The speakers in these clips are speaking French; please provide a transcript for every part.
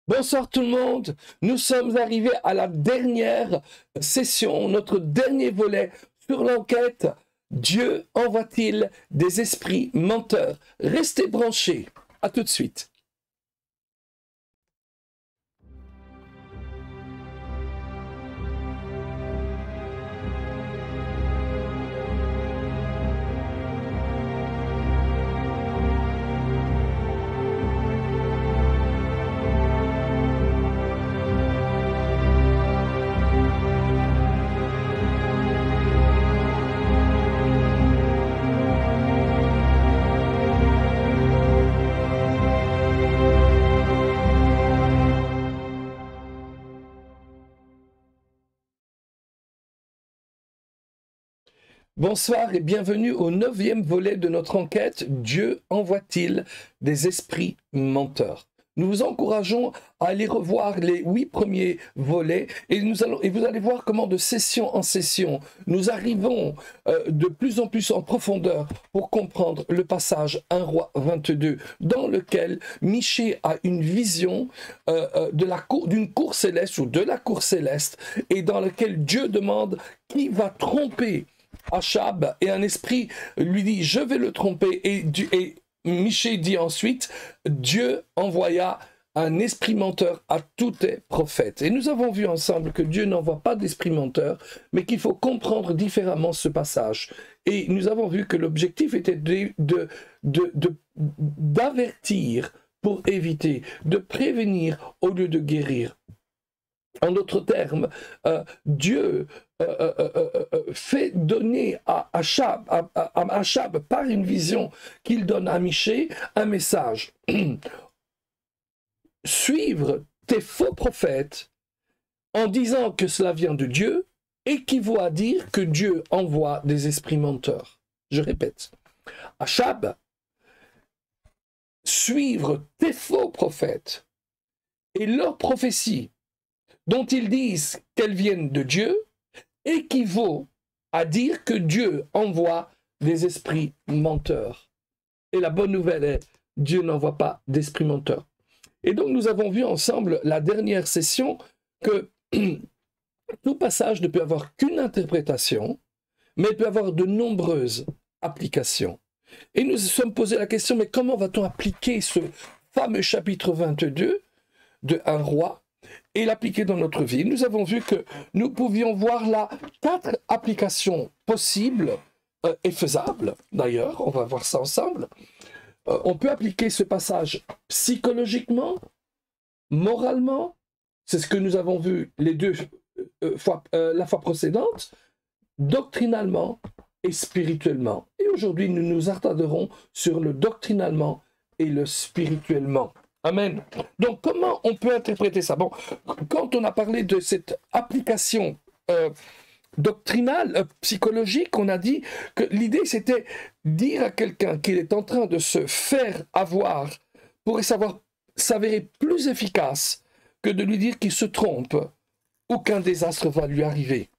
Bonsoir tout le monde, nous sommes arrivés à la dernière session, notre dernier volet sur l'enquête. Dieu envoie-t-il des esprits menteurs? Restez branchés, à tout de suite. Bonsoir et bienvenue au 9e volet de notre enquête. Dieu envoie-t-il des esprits menteurs? Nous vous encourageons à aller revoir les 8 premiers volets et vous allez voir comment de session en session, nous arrivons de plus en plus en profondeur pour comprendre le passage 1 Roi 22 dans lequel Michée a une vision d'une cour céleste ou de la cour céleste et dans lequel Dieu demande qui va tromper Achab, et un esprit lui dit je vais le tromper, et Michée dit ensuite Dieu envoya un esprit menteur à tous tes prophètes. Et nous avons vu ensemble que Dieu n'envoie pas d'esprit menteur, mais qu'il faut comprendre différemment ce passage. Et nous avons vu que l'objectif était d'avertir pour éviter, de prévenir au lieu de guérir. En d'autres termes, Dieu fait donner à Achab par une vision qu'il donne à Michée un message. Suivre tes faux prophètes en disant que cela vient de Dieu équivaut à dire que Dieu envoie des esprits menteurs. Je répète, Achab, suivre tes faux prophètes et leurs prophéties dont ils disent qu'elles viennent de Dieu, équivaut à dire que Dieu envoie des esprits menteurs. Et la bonne nouvelle est, Dieu n'envoie pas d'esprits menteurs. Et donc nous avons vu ensemble la dernière session que tout passage ne peut avoir qu'une interprétation, mais il peut avoir de nombreuses applications. Et nous nous sommes posé la question, mais comment va-t-on appliquer ce fameux chapitre 22 de 1 Roi et l'appliquer dans notre vie? Nous avons vu que nous pouvions voir là 4 applications possibles et faisables. D'ailleurs, on va voir ça ensemble. On peut appliquer ce passage psychologiquement, moralement, c'est ce que nous avons vu les deux fois, la fois précédente, doctrinalement et spirituellement. Et aujourd'hui, nous nous attarderons sur le doctrinalement et le spirituellement. Amen. Donc, comment on peut interpréter ça? Bon, quand on a parlé de cette application doctrinale, psychologique, on a dit que l'idée, c'était dire à quelqu'un qu'il est en train de se faire avoir pourrait s'avérer plus efficace que de lui dire qu'il se trompe. Aucun désastre va lui arriver.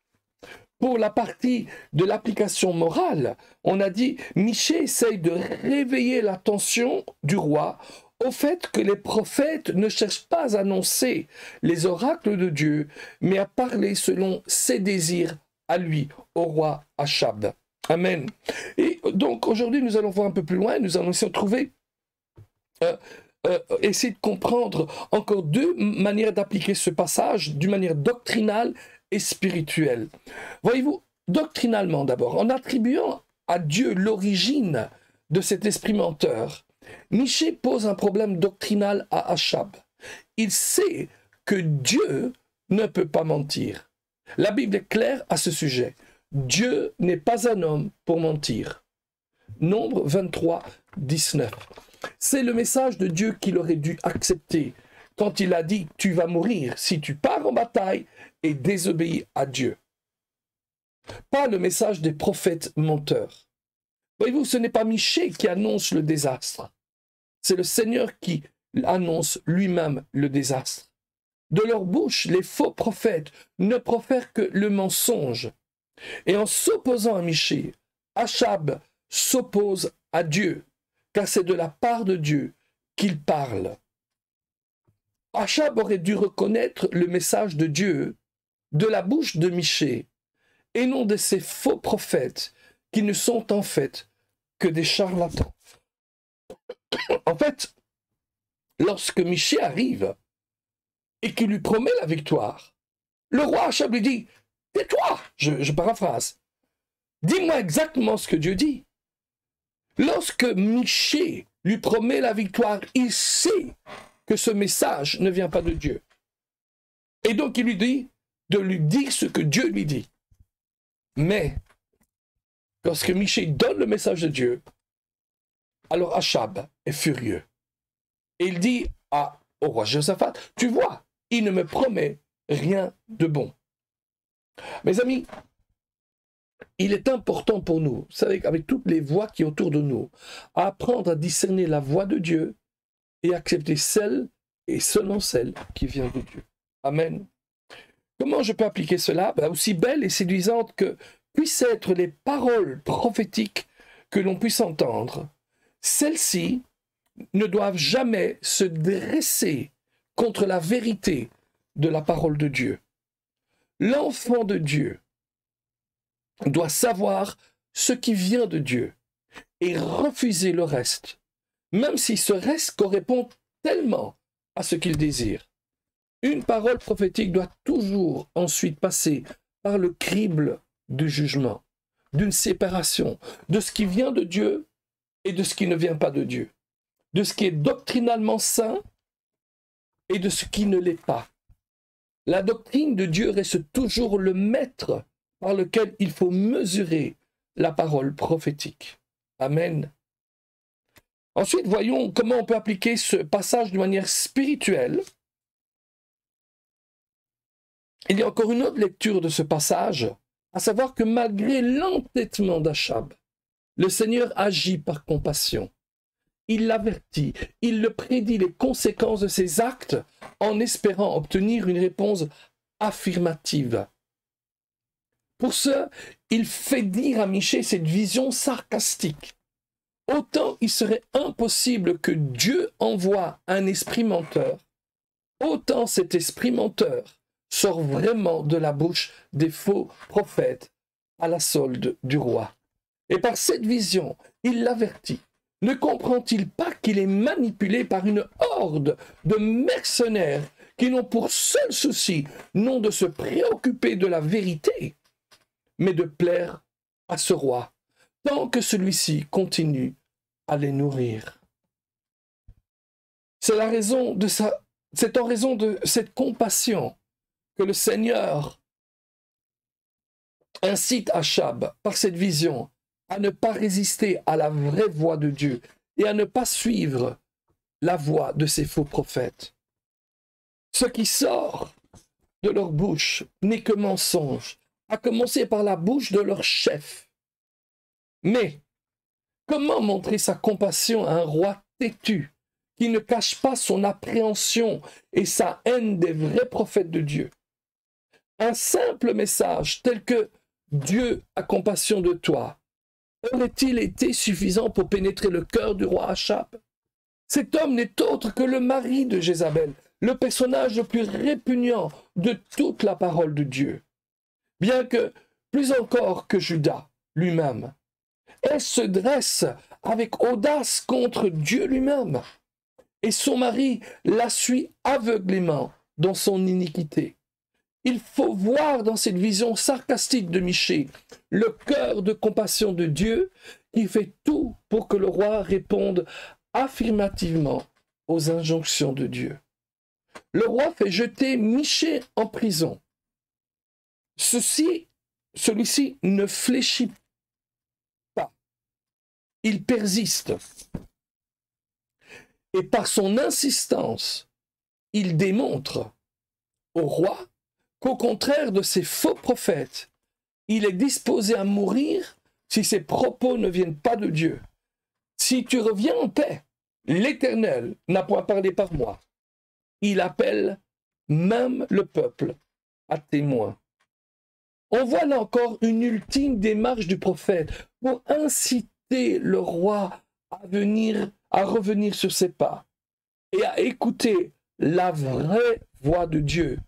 Pour la partie de l'application morale, on a dit, Michée essaye de réveiller l'attention du roi au fait que les prophètes ne cherchent pas à annoncer les oracles de Dieu, mais à parler selon ses désirs à lui, au roi Achab. Amen. Et donc aujourd'hui, nous allons voir un peu plus loin, nous allons essayer de trouver, essayer de comprendre encore 2 manières d'appliquer ce passage d'une manière doctrinale et spirituelle. Voyez-vous, doctrinalement d'abord, en attribuant à Dieu l'origine de cet esprit menteur, Michée pose un problème doctrinal à Achab. Il sait que Dieu ne peut pas mentir. La Bible est claire à ce sujet. Dieu n'est pas un homme pour mentir. Nombre 23, 19. C'est le message de Dieu qu'il aurait dû accepter quand il a dit « Tu vas mourir si tu pars en bataille et désobéis à Dieu ». Pas le message des prophètes menteurs. Voyez-vous, ce n'est pas Michée qui annonce le désastre. C'est le Seigneur qui annonce lui-même le désastre. De leur bouche, les faux prophètes ne profèrent que le mensonge. Et en s'opposant à Michée, Achab s'oppose à Dieu, car c'est de la part de Dieu qu'il parle. Achab aurait dû reconnaître le message de Dieu de la bouche de Michée et non de ces faux prophètes qui ne sont en fait que des charlatans. En fait, lorsque Michée arrive et qu'il lui promet la victoire, le roi Achab lui dit « Tais-toi » je paraphrase. « Dis-moi exactement ce que Dieu dit. » Lorsque Michée lui promet la victoire, il sait que ce message ne vient pas de Dieu. Et donc il lui dit de lui dire ce que Dieu lui dit. Mais, lorsque Michée donne le message de Dieu, alors Achab est furieux. Et il dit au roi Josaphat, tu vois, il ne me promet rien de bon. Mes amis, il est important pour nous, vous savez, avec toutes les voix qui sont autour de nous, à apprendre à discerner la voix de Dieu et accepter celle et seulement celle qui vient de Dieu. Amen. Comment je peux appliquer cela? Aussi belle et séduisante que puissent être les paroles prophétiques que l'on puisse entendre, celles-ci ne doivent jamais se dresser contre la vérité de la parole de Dieu. L'enfant de Dieu doit savoir ce qui vient de Dieu et refuser le reste, même si ce reste correspond tellement à ce qu'il désire. Une parole prophétique doit toujours ensuite passer par le crible du jugement, d'une séparation de ce qui vient de Dieu et de ce qui ne vient pas de Dieu, de ce qui est doctrinalement saint et de ce qui ne l'est pas. La doctrine de Dieu reste toujours le maître par lequel il faut mesurer la parole prophétique. Amen. Ensuite, voyons comment on peut appliquer ce passage de manière spirituelle. Il y a encore une autre lecture de ce passage, à savoir que malgré l'entêtement d'Achab, le Seigneur agit par compassion. Il l'avertit, il le prédit les conséquences de ses actes en espérant obtenir une réponse affirmative. Pour ce, il fait dire à Michée cette vision sarcastique. Autant il serait impossible que Dieu envoie un esprit menteur, autant cet esprit menteur sort vraiment de la bouche des faux prophètes à la solde du roi. Et par cette vision, il l'avertit. Ne comprend-il pas qu'il est manipulé par une horde de mercenaires qui n'ont pour seul souci non de se préoccuper de la vérité, mais de plaire à ce roi, tant que celui-ci continue à les nourrir. C'est en raison de cette compassion que le Seigneur incite Achab par cette vision à ne pas résister à la vraie voix de Dieu et à ne pas suivre la voix de ces faux prophètes. Ce qui sort de leur bouche n'est que mensonge, à commencer par la bouche de leur chef. Mais comment montrer sa compassion à un roi têtu qui ne cache pas son appréhension et sa haine des vrais prophètes de Dieu? Un simple message tel que « Dieu a compassion de toi » aurait-il été suffisant pour pénétrer le cœur du roi Achab? Cet homme n'est autre que le mari de Jézabel, le personnage le plus répugnant de toute la parole de Dieu. Bien que, plus encore que Judas lui-même, elle se dresse avec audace contre Dieu lui-même. Et son mari la suit aveuglément dans son iniquité. Il faut voir dans cette vision sarcastique de Michée le cœur de compassion de Dieu qui fait tout pour que le roi réponde affirmativement aux injonctions de Dieu. Le roi fait jeter Michée en prison. Celui-ci ne fléchit pas. Il persiste. Et par son insistance, il démontre au roi qu'au contraire de ces faux prophètes, il est disposé à mourir si ses propos ne viennent pas de Dieu. Si tu reviens en paix, l'Éternel n'a point parlé par moi. Il appelle même le peuple à témoin. On voit là encore une ultime démarche du prophète pour inciter le roi à revenir sur ses pas et à écouter la vraie voix de Dieu,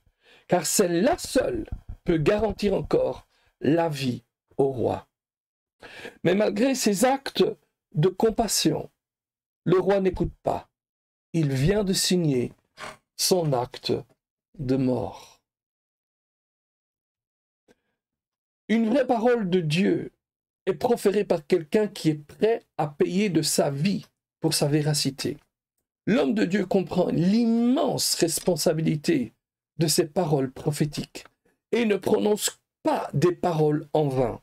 car celle-là seule peut garantir encore la vie au roi. Mais malgré ses actes de compassion, le roi n'écoute pas. Il vient de signer son acte de mort. Une vraie parole de Dieu est proférée par quelqu'un qui est prêt à payer de sa vie pour sa véracité. L'homme de Dieu comprend l'immense responsabilité de ces paroles prophétiques et ne prononce pas des paroles en vain.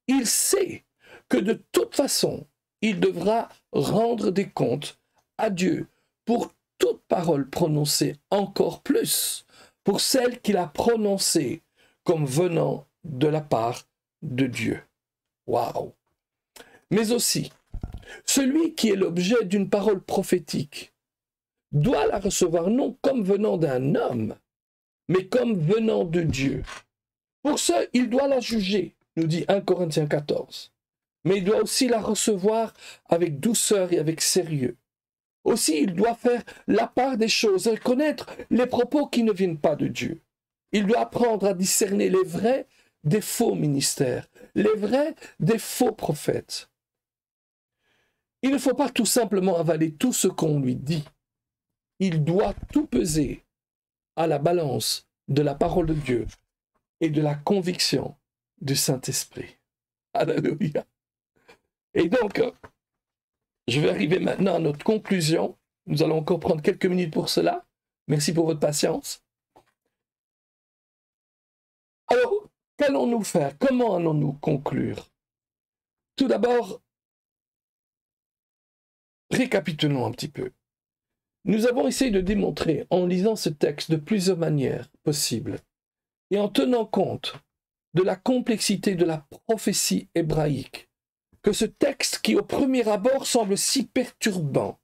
Il sait que de toute façon, il devra rendre des comptes à Dieu pour toute parole prononcée, encore plus pour celle qu'il a prononcée comme venant de la part de Dieu. Waouh! Mais aussi, celui qui est l'objet d'une parole prophétique doit la recevoir non comme venant d'un homme, mais comme venant de Dieu. Pour ça, il doit la juger, nous dit 1 Corinthiens 14. Mais il doit aussi la recevoir avec douceur et avec sérieux. Aussi, il doit faire la part des choses et connaître les propos qui ne viennent pas de Dieu. Il doit apprendre à discerner les vrais des faux ministères, les vrais des faux prophètes. Il ne faut pas tout simplement avaler tout ce qu'on lui dit. Il doit tout peser à la balance de la parole de Dieu et de la conviction du Saint-Esprit. Alléluia. Et donc, je vais arriver maintenant à notre conclusion. Nous allons encore prendre quelques minutes pour cela. Merci pour votre patience. Alors, qu'allons-nous faire? Comment allons-nous conclure? Tout d'abord, récapitulons un petit peu. Nous avons essayé de démontrer, en lisant ce texte de plusieurs manières possibles, et en tenant compte de la complexité de la prophétie hébraïque, que ce texte qui au premier abord semble si perturbant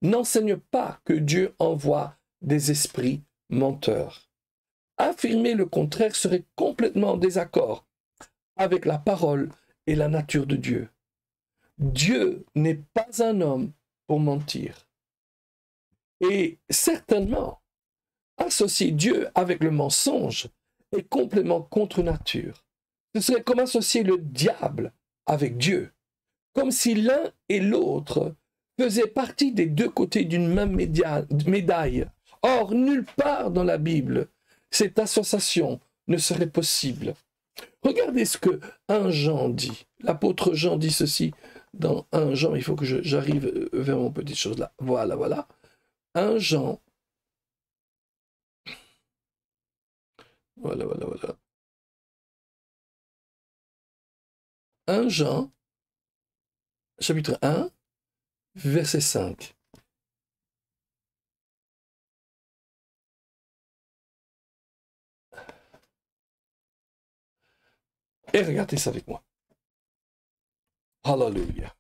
n'enseigne pas que Dieu envoie des esprits menteurs. Affirmer le contraire serait complètement en désaccord avec la parole et la nature de Dieu. Dieu n'est pas un homme pour mentir. Et certainement, associer Dieu avec le mensonge est complètement contre nature. Ce serait comme associer le diable avec Dieu, comme si l'un et l'autre faisaient partie des deux côtés d'une même médaille. Or, nulle part dans la Bible, cette association ne serait possible. Regardez ce que 1 Jean dit. L'apôtre Jean dit ceci dans 1 Jean. Il faut que j'arrive vers mon petite chose là. Voilà, voilà. 1 Jean. Voilà, voilà, voilà. 1 Jean, chapitre 1, verset 5. Et regardez ça avec moi. Alléluia.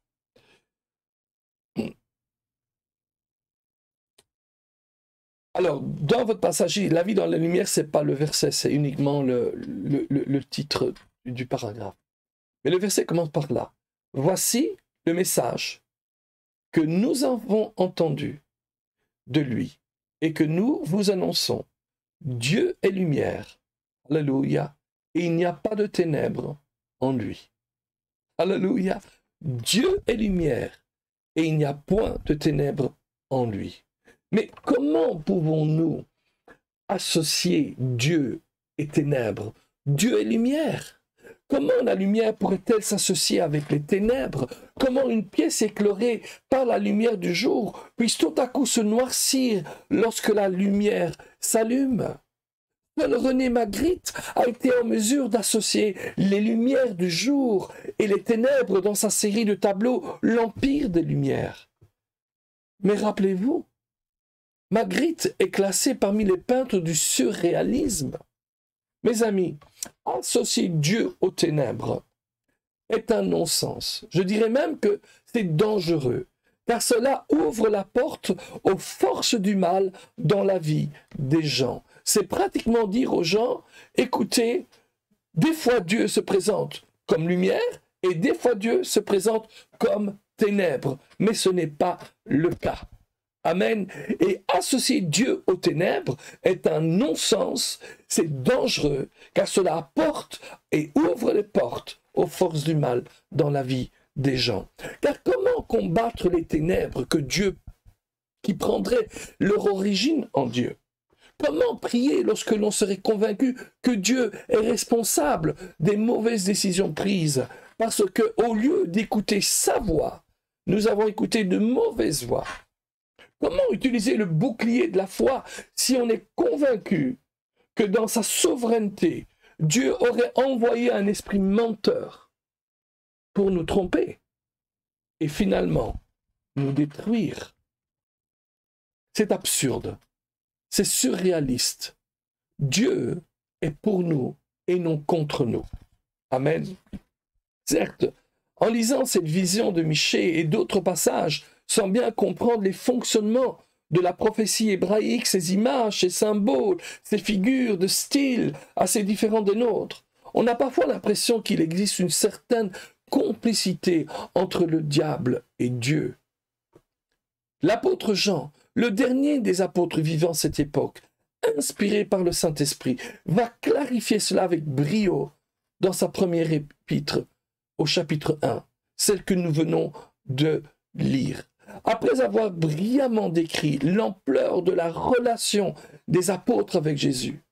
Alors, dans votre passage, la vie dans la lumière, ce n'est pas le verset, c'est uniquement le titre du paragraphe. Mais le verset commence par là. Voici le message que nous avons entendu de lui et que nous vous annonçons. Dieu est lumière. Alléluia. Et il n'y a pas de ténèbres en lui. Alléluia. Dieu est lumière et il n'y a point de ténèbres en lui. Mais comment pouvons-nous associer Dieu et ténèbres? Dieu est lumière. Comment la lumière pourrait-elle s'associer avec les ténèbres? Comment une pièce éclairée par la lumière du jour puisse tout à coup se noircir lorsque la lumière s'allume? Seul René Magritte a été en mesure d'associer les lumières du jour et les ténèbres dans sa série de tableaux L'Empire des Lumières. Mais rappelez-vous, Magritte est classé parmi les peintres du surréalisme. Mes amis, associer Dieu aux ténèbres est un non-sens. Je dirais même que c'est dangereux, car cela ouvre la porte aux forces du mal dans la vie des gens. C'est pratiquement dire aux gens, écoutez, des fois Dieu se présente comme lumière et des fois Dieu se présente comme ténèbres, mais ce n'est pas le cas. Amen. Et associer Dieu aux ténèbres est un non-sens, c'est dangereux, car cela apporte et ouvre les portes aux forces du mal dans la vie des gens. Car comment combattre les ténèbres qui prendraient leur origine en Dieu? Comment prier lorsque l'on serait convaincu que Dieu est responsable des mauvaises décisions prises? Parce qu'au lieu d'écouter sa voix, nous avons écouté de mauvaises voix. Comment utiliser le bouclier de la foi si on est convaincu que dans sa souveraineté, Dieu aurait envoyé un esprit menteur pour nous tromper et finalement nous détruire? C'est absurde, c'est surréaliste. Dieu est pour nous et non contre nous. Amen. Certes, en lisant cette vision de Michée et d'autres passages, sans bien comprendre les fonctionnements de la prophétie hébraïque, ces images, ces symboles, ces figures de style assez différents des nôtres, on a parfois l'impression qu'il existe une certaine complicité entre le diable et Dieu. L'apôtre Jean, le dernier des apôtres vivant cette époque, inspiré par le Saint-Esprit, va clarifier cela avec brio dans sa première épître au chapitre 1, celle que nous venons de lire. Après avoir brillamment décrit l'ampleur de la relation des apôtres avec Jésus,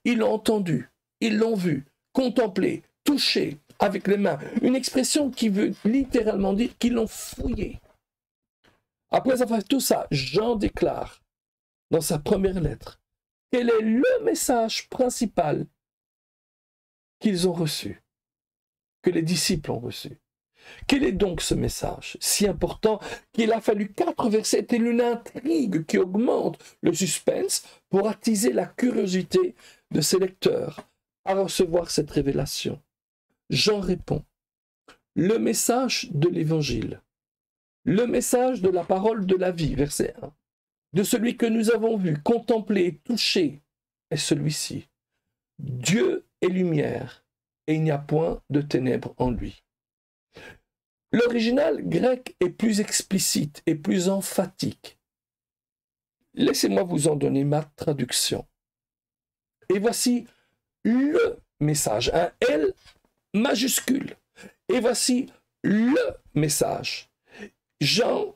ils l'ont entendu, ils l'ont vu, contemplé, touché avec les mains, une expression qui veut littéralement dire qu'ils l'ont fouillé. Après avoir fait tout ça, Jean déclare dans sa première lettre quel est le message principal qu'ils ont reçu, que les disciples ont reçu. Quel est donc ce message si important qu'il a fallu 4 versets et une intrigue qui augmente le suspense pour attiser la curiosité de ses lecteurs à recevoir cette révélation? Jean répond, le message de l'Évangile, le message de la parole de la vie, verset 1, de celui que nous avons vu, contemplé, touché, est celui-ci. Dieu est lumière et il n'y a point de ténèbres en lui. L'original grec est plus explicite et plus emphatique. Laissez-moi vous en donner ma traduction. Et voici le message, un L majuscule. Et voici le message. Jean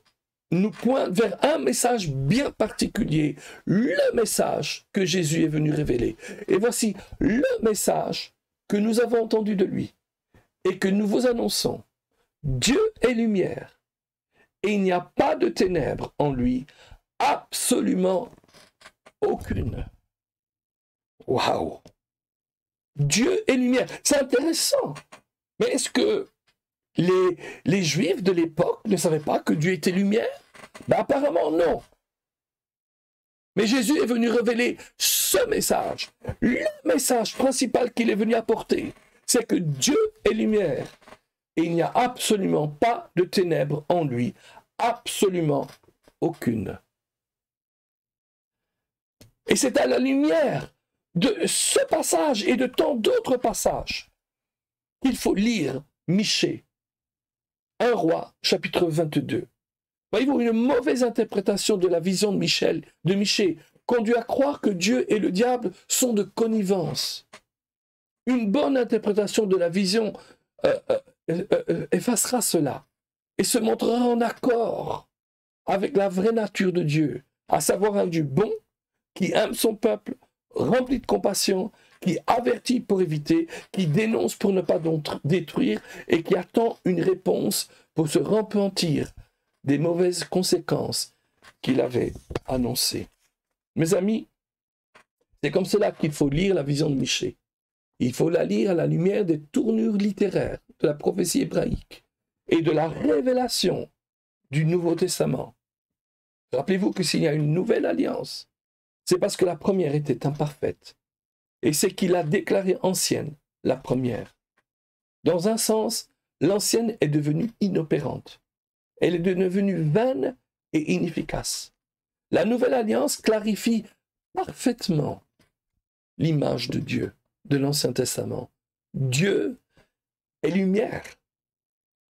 nous pointe vers un message bien particulier, le message que Jésus est venu révéler. Et voici le message que nous avons entendu de lui et que nous vous annonçons. Dieu est lumière et il n'y a pas de ténèbres en lui, absolument aucune. Waouh! Dieu est lumière, c'est intéressant. Mais est-ce que les Juifs de l'époque ne savaient pas que Dieu était lumière? Ben apparemment non. Mais Jésus est venu révéler ce message, le message principal qu'il est venu apporter, c'est que Dieu est lumière. Et il n'y a absolument pas de ténèbres en lui, absolument aucune. Et c'est à la lumière de ce passage et de tant d'autres passages qu'il faut lire Michée, 1 Roi, chapitre 22. Voyez-vous, une mauvaise interprétation de la vision de Michée conduit à croire que Dieu et le diable sont de connivence. Une bonne interprétation de la vision effacera cela et se montrera en accord avec la vraie nature de Dieu, à savoir un Dieu bon, qui aime son peuple, rempli de compassion, qui avertit pour éviter, qui dénonce pour ne pas détruire et qui attend une réponse pour se repentir des mauvaises conséquences qu'il avait annoncées. Mes amis, c'est comme cela qu'il faut lire la vision de Michée. Il faut la lire à la lumière des tournures littéraires de la prophétie hébraïque et de la révélation du Nouveau Testament. Rappelez-vous que s'il y a une nouvelle alliance, c'est parce que la première était imparfaite. Et c'est qu'il a déclaré ancienne, la première. Dans un sens, l'ancienne est devenue inopérante. Elle est devenue vaine et inefficace. La nouvelle alliance clarifie parfaitement l'image de Dieu de l'Ancien Testament. Dieu est lumière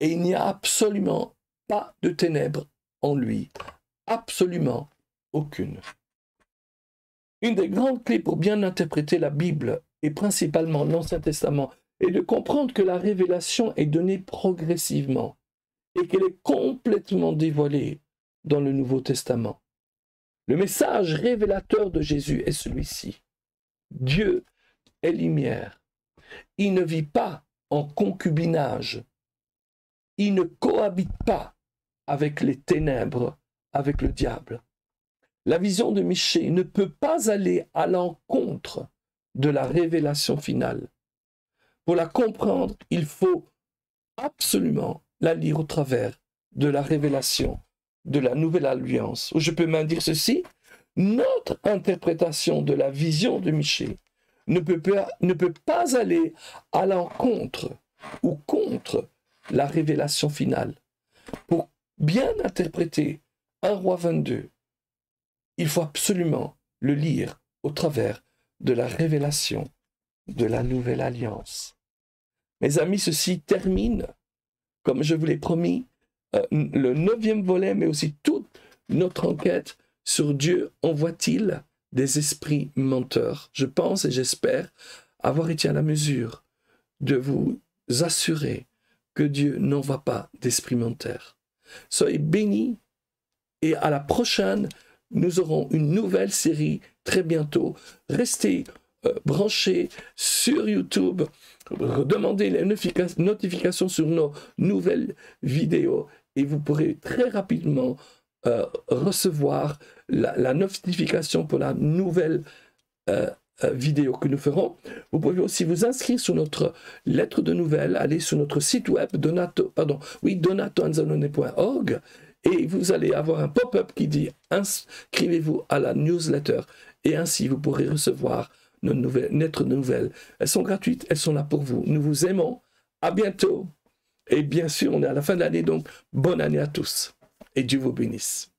et il n'y a absolument pas de ténèbres en lui. Absolument aucune. Une des grandes clés pour bien interpréter la Bible, et principalement l'Ancien Testament, est de comprendre que la révélation est donnée progressivement et qu'elle est complètement dévoilée dans le Nouveau Testament. Le message révélateur de Jésus est celui-ci. Dieu est lumière. Il ne vit pas en concubinage. Il ne cohabite pas avec les ténèbres, avec le diable. La vision de Michée ne peut pas aller à l'encontre de la révélation finale. Pour la comprendre, il faut absolument la lire au travers de la révélation de la Nouvelle Alliance. Ou je peux même dire ceci, notre interprétation de la vision de Michée ne peut pas aller à l'encontre ou contre la révélation finale. Pour bien interpréter 1 Roi 22, il faut absolument le lire au travers de la révélation de la Nouvelle Alliance. Mes amis, ceci termine, comme je vous l'ai promis, le 9e volet, mais aussi toute notre enquête sur Dieu envoie-t-il des esprits menteurs. Je pense et j'espère avoir été à la mesure de vous assurer que Dieu n'envoie pas d'esprits menteurs. Soyez bénis et à la prochaine, nous aurons une nouvelle série très bientôt. Restez branchés sur YouTube, demandez les notifications sur nos nouvelles vidéos et vous pourrez très rapidement recevoir la notification pour la nouvelle vidéo que nous ferons. Vous pouvez aussi vous inscrire sur notre lettre de nouvelles, aller sur notre site web donatoanzalone.org et vous allez avoir un pop-up qui dit « Inscrivez-vous à la newsletter » et ainsi vous pourrez recevoir nos lettres de nouvelles. Elles sont gratuites, elles sont là pour vous. Nous vous aimons. À bientôt. Et bien sûr, on est à la fin de l'année, donc bonne année à tous. Et Dieu vous bénisse.